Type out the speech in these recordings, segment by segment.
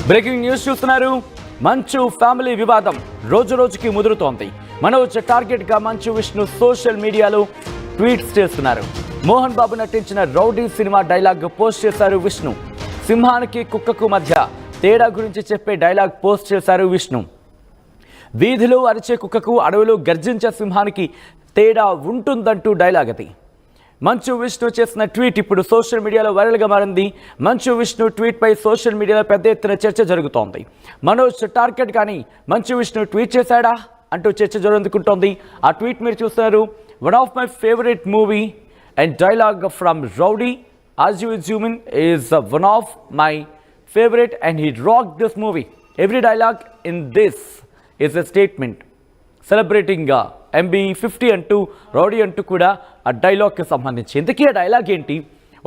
Breaking news చూస్తున్నారు. మంచు family వివాదం రోజు రోజుకి ముదురుతోంది. మనోజ్ టార్గెట్ గా మంచు విష్ణు సోషల్ మీడియాలో ట్వీట్స్ చేస్తున్నారు. మోహన్ బాబు నటించిన రౌడీ సినిమా డైలాగ్ పోస్ట్ చేశారు విష్ణు. సింహానికి కుక్కకు మధ్య తేడా గురించి చెప్పే డైలాగ్ పోస్ట్ చేశారు విష్ణు. వీధిలో అరిచే కుక్కకు అడవిలో గర్జించే సింహానికి తేడా ఉంటుందంటూ డైలాగ్ అది. మంచు విష్ణు చేసిన ట్వీట్ ఇప్పుడు సోషల్ మీడియాలో వైరల్గా మారింది. మంచు విష్ణు ట్వీట్పై సోషల్ మీడియాలో పెద్ద ఎత్తున చర్చ జరుగుతోంది. మనోజ్ టార్గెట్ కానీ మంచు విష్ణు ట్వీట్ చేశాడా అంటూ చర్చ జరుగుతుంటోంది. ఆ ట్వీట్ మీరు చూస్తున్నారు. One of my favourite movie and dialogue from rowdy as you assume is one of my favorite and he rocked this movie. Every dialogue in this is a statement celebrating MB50 అంటూ rowdy అంటూ కూడా ఆ డైలాగ్కి సంబంధించి. ఇంతకీ ఆ dialogue ఏంటి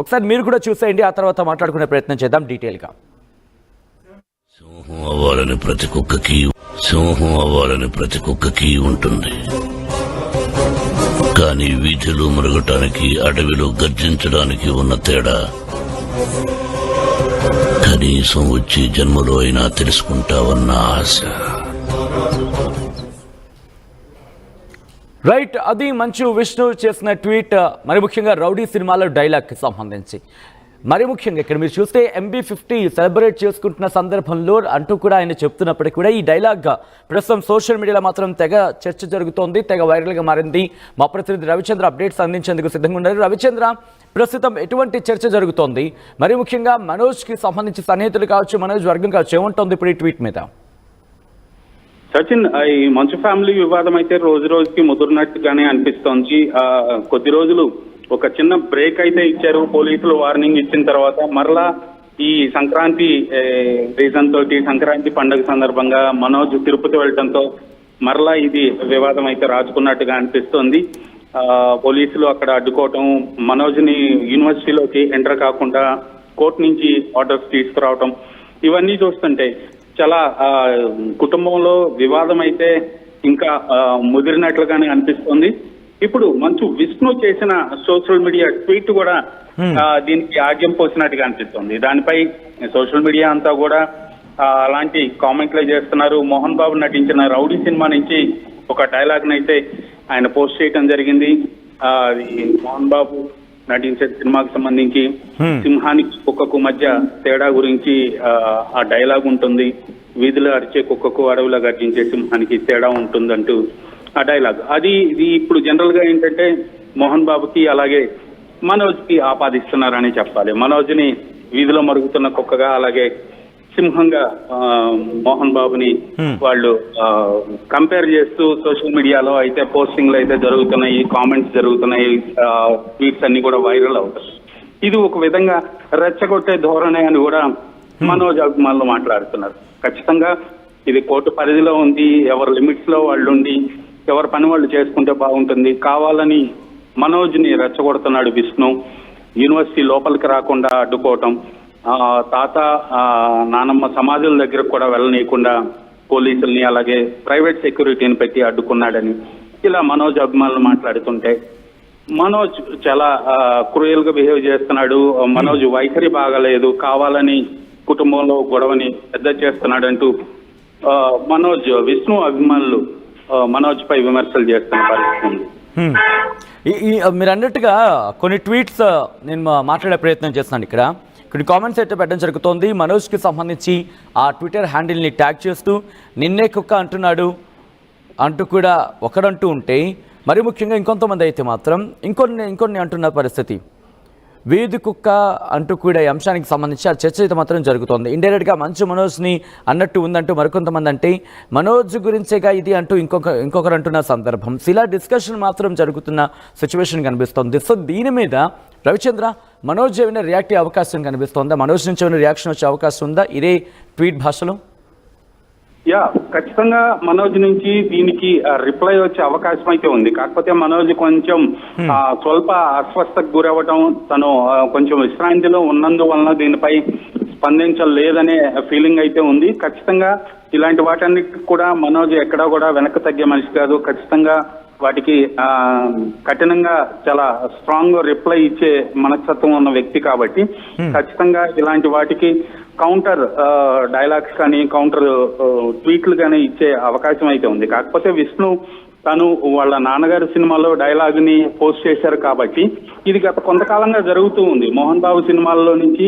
ఒకసారి మీరు కూడా చూసేయండి. ఆ తర్వాత మాట్లాడుకునే ప్రయత్నం చేద్దాం డీటెయిల్గా. సింహం అవ్వాలని ప్రతి కుక్కకి ఉంటుంది, కానీ వీధిలో మరగటానికి అడవిలో గర్జించడానికి ఉన్న తేడా కనీసం వచ్చే జన్మలో అయినా తెలుసుకుంటావన్న ఆశ. రైట్, అది మంచు విష్ణు చేసిన ట్వీట్. మరి ముఖ్యంగా రౌడీ సినిమాలో డైలాగ్కి సంబంధించి మరి ముఖ్యంగా ఇక్కడ మీరు చూస్తే MB50 సెలబ్రేట్ చేసుకుంటున్న సందర్భంలో అంటూ కూడా ఆయన చెప్తున్నప్పటికీ కూడా ఈ డైలాగ్ ప్రస్తుతం సోషల్ మీడియాలో మాత్రం తెగ చర్చ జరుగుతోంది, తెగ వైరల్గా మారింది. మా ప్రతినిధి రవిచంద్ర అప్డేట్స్ అందించేందుకు సిద్ధంగా ఉన్నారు. రవిచంద్ర, ప్రస్తుతం ఎటువంటి చర్చ జరుగుతోంది? మరి ముఖ్యంగా మనోజ్కి సంబంధించి సన్నిహితులు కావచ్చు, మనోజ్ వర్గం కావచ్చు, ఏముంటుంది ఇప్పుడు ఈ ట్వీట్ మీద? సచిన్, ఈ మంచు ఫ్యామిలీ వివాదం అయితే రోజు రోజుకి ముదురున్నట్టుగానే అనిపిస్తోంది. కొద్ది రోజులు ఒక చిన్న బ్రేక్ అయితే ఇచ్చారు పోలీసులు. వార్నింగ్ ఇచ్చిన తర్వాత మరలా ఈ సంక్రాంతి రీజన్ తోటి సంక్రాంతి పండుగ సందర్భంగా మనోజ్ తిరుపతి వెళ్ళడంతో మరలా ఇది వివాదం అయితే రాజుకున్నట్టుగా అనిపిస్తోంది. పోలీసులు అక్కడ అడ్డుకోవటం, మనోజ్ని యూనివర్సిటీలోకి ఎంటర్ కాకుండా కోర్టు నుంచి ఆర్డర్స్ తీసుకురావటం, ఇవన్నీ చూస్తుంటే చాలా కుటుంబంలో వివాదం అయితే ఇంకా ముదిరినట్లుగానే అనిపిస్తోంది. ఇప్పుడు మంచు విష్ణు చేసిన సోషల్ మీడియా ట్వీట్ కూడా దీనికి ఆగ్యం పోసినట్టుగా అనిపిస్తుంది. దానిపై సోషల్ మీడియా అంతా కూడా అలాంటి కామెంట్లు చేస్తున్నారు. మోహన్ బాబు నటించిన రౌడీ సినిమా నుంచి ఒక డైలాగ్ నైతే ఆయన పోస్ట్ చేయడం జరిగింది. మోహన్ బాబు నటించే సినిమాకి సంబంధించి సింహానికి కుక్కకు మధ్య తేడా గురించి ఆ డైలాగ్ ఉంటుంది. వీధిలో అరిచే కుక్కకు అడవిలో గర్జించే సింహానికి తేడా ఉంటుందంటూ ఆ డైలాగ్. ఇది ఇప్పుడు జనరల్ గా ఏంటంటే మోహన్ బాబుకి అలాగే మనోజ్ కి ఆపాదిస్తున్నారని చెప్పాలి. మనోజ్ ని వీధిలో మరుగుతున్న కుక్కగా, అలాగే సింహంగా మోహన్ బాబుని వాళ్ళు కంపేర్ చేస్తూ సోషల్ మీడియాలో అయితే పోస్టింగ్లు అయితే జరుగుతున్నాయి, కామెంట్స్ జరుగుతున్నాయి, ట్వీట్స్ అన్ని కూడా వైరల్ అవుతాయి. ఇది ఒక విధంగా రెచ్చగొట్టే ధోరణి అని కూడా మనోజ్ అభిమానులు మాట్లాడుతున్నారు. ఖచ్చితంగా ఇది కోర్టు పరిధిలో ఉంది. ఎవరి లిమిట్స్ లో వాళ్ళు ఉండి ఎవరి పని వాళ్ళు చేసుకుంటే బాగుంటుంది. కావాలని మనోజ్ ని రెచ్చగొడుతున్నాడు విష్ణు. యూనివర్సిటీ లోపలికి రాకుండా అడ్డుకోవటం, తాత నానమ్మ సమాధుల దగ్గర కూడా వెళ్ళనీయకుండా పోలీసుల్ని అలాగే ప్రైవేట్ సెక్యూరిటీని పెట్టి అడ్డుకున్నాడని ఇలా మనోజ్ అభిమానులు మాట్లాడుతుంటే, మనోజ్ చాలా క్రూయల్ గా బిహేవ్ చేస్తున్నాడు, మనోజ్ వైఖరి బాగలేదు, కావాలని కుటుంబంలో గొడవని పెద్ద చేస్తున్నాడంటూ మనోజ్ విష్ణు అభిమానులు మనోజ్ పై విమర్శలు చేస్తున్న పరిస్థితి ఉంది. మీరు అన్నట్టుగా కొన్ని ట్వీట్స్ నేను మాట్లాడే ప్రయత్నం చేస్తున్నాను. ఇక్కడ కొన్ని కామెంట్స్ అయితే పెట్టడం జరుగుతోంది. మనోజ్కి సంబంధించి ఆ ట్విట్టర్ హ్యాండిల్ని ట్యాగ్ చేస్తూ నిన్నే కుక్క అంటున్నాడు అంటూ కూడా ఒకడంటూ ఉంటే, మరి ముఖ్యంగా ఇంకొంతమంది అయితే మాత్రం ఇంకొన్ని అంటున్న పరిస్థితి. వీధి కుక్క అంటూ కూడా ఈ అంశానికి సంబంధించి ఆ చర్చ అయితే మాత్రం జరుగుతోంది. ఇండైరెక్ట్గా మంచు మనోజ్ని అన్నట్టు ఉందంటూ మరికొంతమంది అంటే మనోజ్ గురించేగా ఇది అంటూ ఇంకొకరు అంటున్న సందర్భం. ఇలా డిస్కషన్ మాత్రం జరుగుతున్న సిచ్యువేషన్ కనిపిస్తోంది. సో దీని మీద రవిచంద్ర, మనోజ్ ఏమైనా రియాక్ట్ అయ్యే అవకాశం కనిపిస్తోందా? మనోజ్ నుంచి ఏమైనా రియాక్షన్ వచ్చే అవకాశం ఉందా ఇదే ట్వీట్ భాషలో? ఖచ్చితంగా మనోజ్ నుంచి దీనికి రిప్లై వచ్చే అవకాశం అయితే ఉంది. కాకపోతే మనోజ్ కొంచెం స్వల్ప అస్వస్థకు గురవ్వటం, తను కొంచెం విశ్రాంతిలో ఉన్నందువలన దీనిపై స్పందించలేదనే ఫీలింగ్ అయితే ఉంది. ఖచ్చితంగా ఇలాంటి వాటన్నిటికి కూడా మనోజ్ ఎక్కడా కూడా వెనక్కి తగ్గే మనిషి కాదు. ఖచ్చితంగా వాటికి కఠినంగా చాలా స్ట్రాంగ్ రిప్లై ఇచ్చే మనస్తత్వం ఉన్న వ్యక్తి కాబట్టి ఖచ్చితంగా ఇలాంటి వాటికి కౌంటర్ డైలాగ్స్ కానీ కౌంటర్ ట్వీట్లు కానీ ఇచ్చే అవకాశం అయితే ఉంది. కాకపోతే విష్ణు తను వాళ్ళ నాన్నగారి సినిమాలో డైలాగ్ ని పోస్ట్ చేశారు కాబట్టి ఇది గత కొంతకాలంగా జరుగుతూ ఉంది. మోహన్ బాబు సినిమాల్లో నుంచి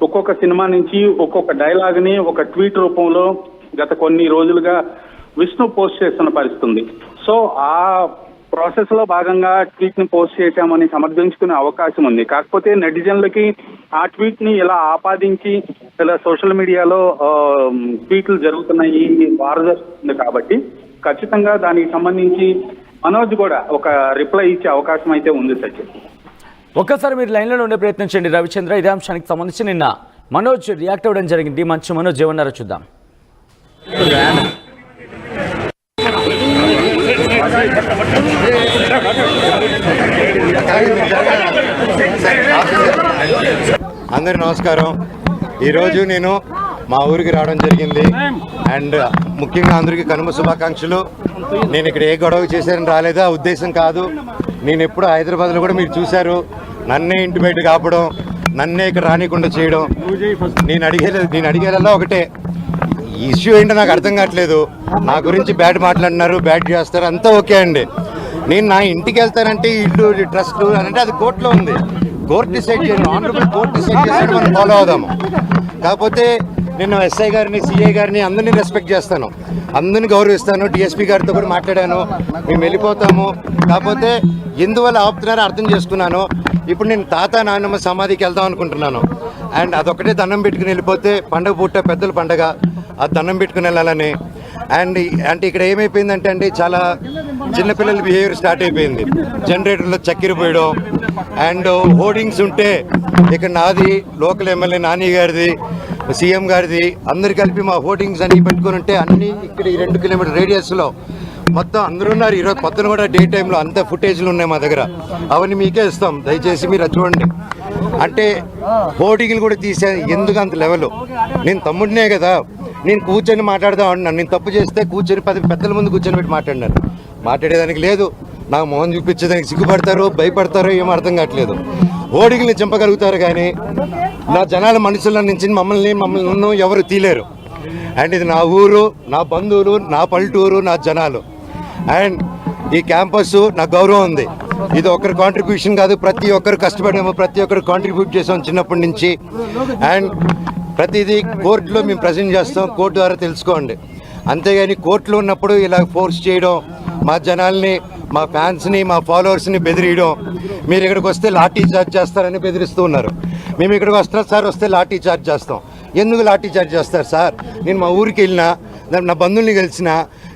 ఒక్కొక్క సినిమా నుంచి ఒక్కొక్క డైలాగ్ ని ఒక ట్వీట్ రూపంలో గత కొన్ని రోజులుగా విష్ణు పోస్ట్ చేస్తున్న పరిస్థితి ఉంది. సో ఆ ప్రాసెస్ లో భాగంగా ట్వీట్ ని పోస్ట్ చేశామని సమర్థించుకునే అవకాశం ఉంది. కాకపోతే నెటిజన్లకి ఆ ట్వీట్ ని ఇలా ఆపాదించి ఇలా సోషల్ మీడియాలో ట్వీట్లు జరుగుతున్నాయి, వార్ జరుగుతుంది కాబట్టి ఖచ్చితంగా దానికి సంబంధించి మనోజ్ కూడా ఒక రిప్లై ఇచ్చే అవకాశం అయితే ఉంది. సచిన్ ఒక్కసారి మీరు లైన్లో ఉండే ప్రయత్నించండి రవిచంద్ర. ఇదే అంశానికి సంబంధించి నిన్న మనోజ్ రియాక్ట్ అవ్వడం జరిగింది. మంచి మనోజ్ ఏమన్నారో చూద్దాం. అందరికి నమస్కారం. ఈరోజు నేను మా ఊరికి రావడం జరిగింది. అండ్ ముఖ్యంగా అందరికీ కనుమ శుభాకాంక్షలు. నేను ఇక్కడ ఏ గొడవ చేశానని రాలేదా ఉద్దేశం కాదు. నేను ఎప్పుడు హైదరాబాద్లో కూడా మీరు చూశారు, నన్నే ఇంటి బయట కాపడం, నన్నే ఇక్కడ రానికుండా చేయడం. నేను అడిగేలా ఒకటే, ఇష్యూ ఏంటో నాకు అర్థం కావట్లేదు. నా గురించి బ్యాడ్ మాట్లాడినారు, బ్యాడ్ చేస్తారు, అంతా ఓకే అండి. నేను నా ఇంటికి వెళ్తానంటే ఇల్లు ట్రస్ట్ అంటే అది కోర్టులో ఉంది. కోర్టు డిసైడ్ చేయను, ఆనరబుల్ కోర్టు డిసైడ్ చేసి మనం ఫాలో అవుదాము. కాకపోతే నేను ఎస్ఐ గారిని, సిఐ గారిని అందరినీ రెస్పెక్ట్ చేస్తాను, అందరిని గౌరవిస్తాను. డిఎస్పీ గారితో కూడా మాట్లాడాను, మేము వెళ్ళిపోతాము. కాకపోతే ఎందువల్ల ఆపుతున్నారో అర్థం చేసుకున్నాను. ఇప్పుడు నేను తాత నాన్నమ్మ సమాధికి వెళ్దాం అనుకుంటున్నాను. అండ్ అదొకటే దండం పెట్టుకుని వెళ్ళిపోతే పండగ పూట పెద్దల పండగ, ఆ దండం పెట్టుకుని వెళ్ళాలని. అండ్ అంటే ఇక్కడ ఏమైపోయిందంటే అండి, చాలా చిన్నపిల్లల బిహేవియర్ స్టార్ట్ అయిపోయింది. జనరేటర్లో చక్కెర పోయడం అండ్ హోర్డింగ్స్ ఉంటే ఇక్కడ నాది, లోకల్ ఎమ్మెల్యే నాని గారిది, సీఎం గారిది, అందరు కలిపి మా హోర్డింగ్స్ అన్ని పెట్టుకుని ఉంటే అన్నీ ఇక్కడ ఈ 2 కిలోమీటర్ రేడియస్లో మొత్తం అందరూ ఉన్నారు. ఈరోజు పొద్దున కూడా డే టైంలో అంత ఫుటేజ్లు ఉన్నాయి మా దగ్గర, అవన్నీ మీకే ఇస్తాం, దయచేసి మీరు చూడండి. అంటే హోర్డింగ్లు కూడా తీసే ఎందుకు అంత లెవెల్. నేను తమ్ముడినే కదా, నేను కూర్చొని మాట్లాడదాం అంటున్నాను. నేను తప్పు చేస్తే కూర్చొని 10 పెద్దల ముందు కూర్చొని పెట్టి మాట్లాడినారు. మాట్లాడేదానికి లేదు, నాకు మొహం చూపించేదానికి సిగ్గుపడతారో భయపడతారో ఏమో అర్థం కావట్లేదు. హోర్డింగ్ని చంపగలుగుతారు కానీ నా జనాల మనుషుల నుంచి మమ్మల్ని ఎవరు తీలేరు. అండ్ ఇది నా ఊరు, నా బంధువులు, నా పల్లెటూరు, నా జనాలు. అండ్ ఈ క్యాంపస్ నాకు గౌరవం ఉంది. ఇది ఒకరి కాంట్రిబ్యూషన్ కాదు, ప్రతి ఒక్కరు కష్టపడాము, ప్రతి ఒక్కరు కాంట్రిబ్యూట్ చేసాం చిన్నప్పటి నుంచి. అండ్ ప్రతిదీ కోర్టులో మేము ప్రజెంట్ చేస్తాం, కోర్టు ద్వారా తెలుసుకోండి. అంతేగాని కోర్టులో ఉన్నప్పుడు ఇలా ఫోర్స్ చేయడం, మా జనాల్ని, మా ఫ్యాన్స్ని, మా ఫాలోవర్స్ని బెదిరియడం, మీరు ఇక్కడికి వస్తే లాఠీ చార్జ్ చేస్తారని బెదిరిస్తూ ఉన్నారు. మేము ఇక్కడికి వస్తున్నాం సార్, వస్తే లాఠీ చార్జ్ చేస్తాం. ఎందుకు లాఠీ చార్జ్ చేస్తారు సార్? నేను మా ఊరికి వెళ్ళినా, నా బంధువుల్ని కలిసిన,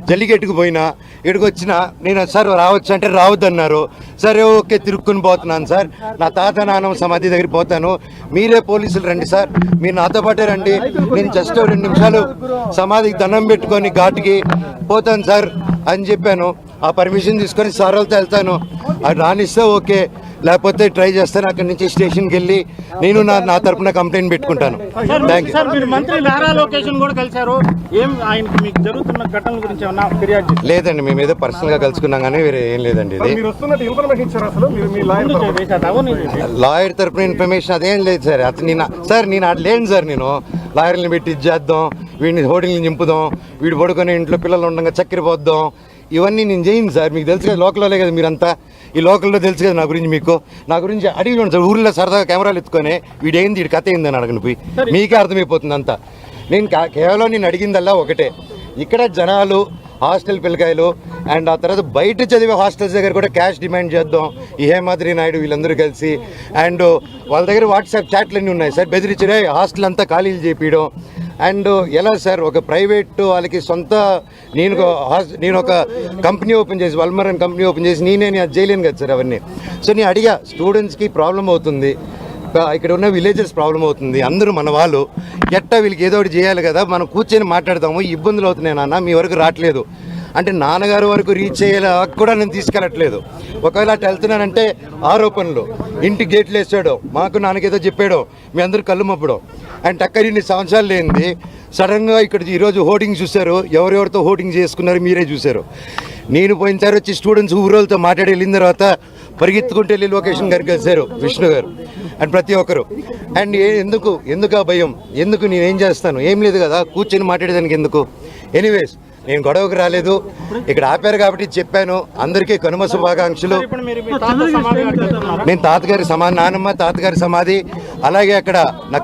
జల్లికెట్టుకు పోయినా, ఇక్కడికి వచ్చినా నేను సార్ రావచ్చు అంటే రావద్దన్నారు. సరే ఓకే, తిరుక్కుని పోతున్నాను సార్, నా తాత నాన్నమ్మ సమాధి దగ్గరికి పోతాను, మీరే పోలీసులు రండి సార్, మీరు నాతో పాటే రండి, నేను జస్ట్ 2 నిమిషాలు సమాధికి దండం పెట్టుకొని ఘాటుకి పోతాను సార్ అని చెప్పాను. ఆ పర్మిషన్ తీసుకొని సార్ వాళ్ళతో వెళ్తాను, అది రానిస్తే ఓకే, లేకపోతే ట్రై చేస్తాను. అక్కడి నుంచి స్టేషన్కి వెళ్ళి నేను నా తరపున కంప్లైంట్ పెట్టుకుంటాను. Thank you. లేదండి, మేము ఏదో పర్సనల్ గా కలుసుకున్నాం కానీ వేరే ఏం లేదండి. ఇది లాయర్ తరపున ఇన్ఫర్మేషన్ అదేం లేదు సార్. నేను అటు లేను సార్. నేను లాయర్ని పెట్టి ఇచ్చేద్దాం, వీడిని హోర్డింగ్ని నింపుదాం, వీడు పడుకొని ఇంట్లో పిల్లలు ఉండగా చక్కెర పోద్దాం, ఇవన్నీ నేను చేయను సార్. మీకు తెలుసు కదా, లోకల్లో కదా మీరంతా, ఈ లోకల్లో తెలుసు కదా నా గురించి. మీకు నా గురించి అడిగి చూడండి సార్. ఊళ్ళో సరదాగా కెమెరాలు ఎత్తుకొని వీడేంది, వీడి కథ ఏందని అడగను పోయి, మీకే అర్థమైపోతుంది అంతా. నేను కేవలం నేను అడిగిందల్లా ఒకటే, ఇక్కడ జనాలు, హాస్టల్ పిల్లకాయలు అండ్ ఆ తర్వాత బయట చదివే హాస్టల్స్ దగ్గర కూడా క్యాష్ డిమాండ్ చేద్దాం. ఈ హేమాద్రి నాయుడు వీళ్ళందరూ కలిసి, అండ్ వాళ్ళ దగ్గర వాట్సాప్ చాట్లు అన్నీ ఉన్నాయి సార్, బెదిరించే హాస్టల్ అంతా ఖాళీలు చేపించడం. అండ్ ఎలా సార్, ఒక ప్రైవేట్ వాళ్ళకి సొంత, నేను ఒక కంపెనీ ఓపెన్ చేసి, వల్మరన్ కంపెనీ ఓపెన్ చేసి నేను అది చేయలేను కదా సార్ అవన్నీ. సో నేను అడిగా, స్టూడెంట్స్కి ప్రాబ్లం అవుతుంది, ఇక్కడ ఉన్న విలేజెస్ ప్రాబ్లం అవుతుంది, అందరూ మన వాళ్ళు, ఎట్టా వీళ్ళకి ఏదో ఒకటి చేయాలి కదా, మనం కూర్చొని మాట్లాడదాము, ఇబ్బందులు అవుతున్నాయి నాన్న, మీ వరకు రావట్లేదు అంటే నాన్నగారి వరకు రీచ్ అయ్యేలా కూడా నేను తీసుకెళ్ళట్లేదు. ఒకవేళ అటు వెళ్తున్నానంటే ఆరోపణలు, ఇంటి గేట్లు వేసాడో, మాకు నాన్నకేదో చెప్పాడో, మీ అందరూ కళ్ళు మప్పడం. అండ్ అక్కడ ఇన్ని సంవత్సరాలు లేనిది సడన్గా ఇక్కడ ఈరోజు హోర్డింగ్ చూశారు, ఎవరెవరితో హోర్డింగ్ చేసుకున్నారు మీరే చూశారు. నేను పోయినసారి వచ్చి స్టూడెంట్స్ ఊరోళ్ళతో మాట్లాడి వెళ్ళిన తర్వాత పరిగెత్తుకుంటూ వెళ్ళి లొకేషన్ గారికి కలిశారు విష్ణు గారు అండ్ ప్రతి ఒక్కరు. అండ్ ఎందుకు ఆ భయం, ఎందుకు నేనేం చేస్తాను, ఏం లేదు కదా కూర్చొని మాట్లాడేదానికి ఎందుకు. ఎనీవేస్ నేను గొడవకు రాలేదు, ఇక్కడ ఆపారు కాబట్టి చెప్పాను. అందరికీ కనుమ శుభాకాంక్షలు. నేను నాన్నమ్మ తాతగారి సమాధి, అలాగే అక్కడ నా